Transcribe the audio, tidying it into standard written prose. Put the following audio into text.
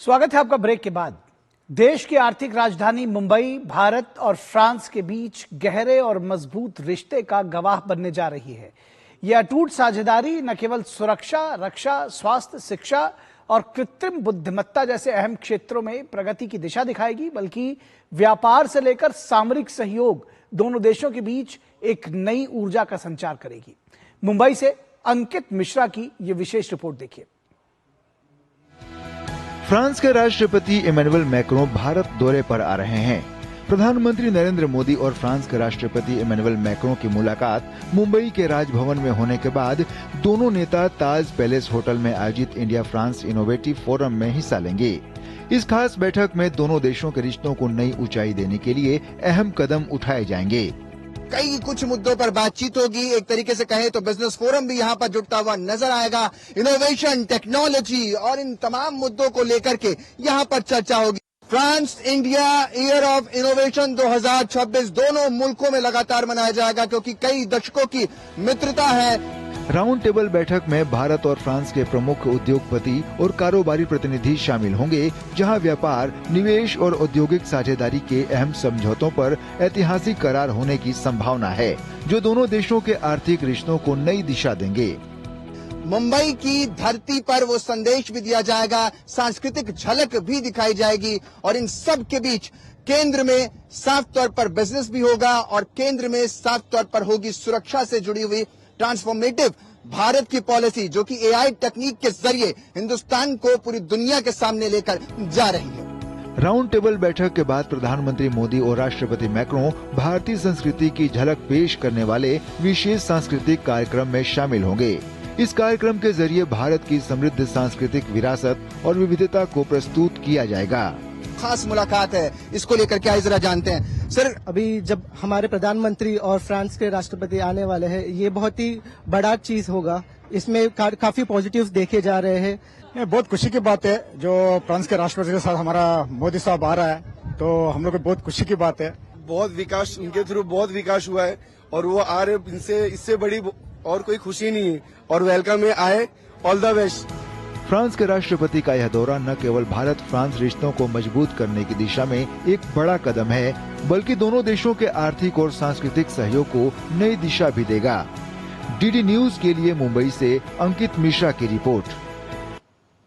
स्वागत है आपका ब्रेक के बाद। देश की आर्थिक राजधानी मुंबई भारत और फ्रांस के बीच गहरे और मजबूत रिश्ते का गवाह बनने जा रही है। यह अटूट साझेदारी न केवल सुरक्षा, रक्षा, स्वास्थ्य, शिक्षा और कृत्रिम बुद्धिमत्ता जैसे अहम क्षेत्रों में प्रगति की दिशा दिखाएगी, बल्कि व्यापार से लेकर सामरिक सहयोग दोनों देशों के बीच एक नई ऊर्जा का संचार करेगी। मुंबई से अंकित मिश्रा की यह विशेष रिपोर्ट देखिए। फ्रांस के राष्ट्रपति इमैनुअल मैक्रों भारत दौरे पर आ रहे हैं। प्रधानमंत्री नरेंद्र मोदी और फ्रांस के राष्ट्रपति इमैनुअल मैक्रों की मुलाकात मुंबई के राजभवन में होने के बाद दोनों नेता ताज पैलेस होटल में आयोजित इंडिया फ्रांस इनोवेटिव फोरम में हिस्सा लेंगे। इस खास बैठक में दोनों देशों के रिश्तों को नई ऊंचाई देने के लिए अहम कदम उठाए जाएंगे। कई कुछ मुद्दों पर बातचीत होगी। एक तरीके से कहें तो बिजनेस फोरम भी यहाँ पर जुड़ता हुआ नजर आएगा। इनोवेशन, टेक्नोलॉजी और इन तमाम मुद्दों को लेकर के यहाँ पर चर्चा होगी। France India year of innovation 2026 दोनों मुल्कों में लगातार मनाया जाएगा, क्योंकि कई दशकों की मित्रता है। राउंड टेबल बैठक में भारत और फ्रांस के प्रमुख उद्योगपति और कारोबारी प्रतिनिधि शामिल होंगे, जहां व्यापार, निवेश और औद्योगिक साझेदारी के अहम समझौतों पर ऐतिहासिक करार होने की संभावना है, जो दोनों देशों के आर्थिक रिश्तों को नई दिशा देंगे। मुंबई की धरती पर वो संदेश भी दिया जाएगा, सांस्कृतिक झलक भी दिखाई जाएगी और इन सब के बीच केंद्र में साफ तौर पर बिजनेस भी होगा और केंद्र में साफ तौर पर होगी सुरक्षा से जुड़ी हुई ट्रांसफॉर्मेटिव भारत की पॉलिसी, जो कि एआई तकनीक के जरिए हिंदुस्तान को पूरी दुनिया के सामने लेकर जा रही है। राउंड टेबल बैठक के बाद प्रधानमंत्री मोदी और राष्ट्रपति मैक्रों भारतीय संस्कृति की झलक पेश करने वाले विशेष सांस्कृतिक कार्यक्रम में शामिल होंगे। इस कार्यक्रम के जरिए भारत की समृद्ध सांस्कृतिक विरासत और विविधता को प्रस्तुत किया जाएगा। खास मुलाकात है, इसको लेकर क्या जरा जानते हैं सर। अभी जब हमारे प्रधानमंत्री और फ्रांस के राष्ट्रपति आने वाले हैं, ये बहुत ही बड़ा चीज होगा। इसमें काफी पॉजिटिव्स देखे जा रहे हैं। बहुत खुशी की बात है जो फ्रांस के राष्ट्रपति के साथ हमारा मोदी साहब आ रहा है, तो हम लोग को बहुत खुशी की बात है। बहुत विकास, उनके थ्रू बहुत विकास हुआ है और वो आ रहे, इनसे इससे बड़ी और कोई खुशी नहीं है और वेलकम है, आए, ऑल द बेस्ट। फ्रांस के राष्ट्रपति का यह दौरा न केवल भारत फ्रांस रिश्तों को मजबूत करने की दिशा में एक बड़ा कदम है, बल्कि दोनों देशों के आर्थिक और सांस्कृतिक सहयोग को नई दिशा भी देगा। डीडी न्यूज के लिए मुंबई से अंकित मिश्रा की रिपोर्ट।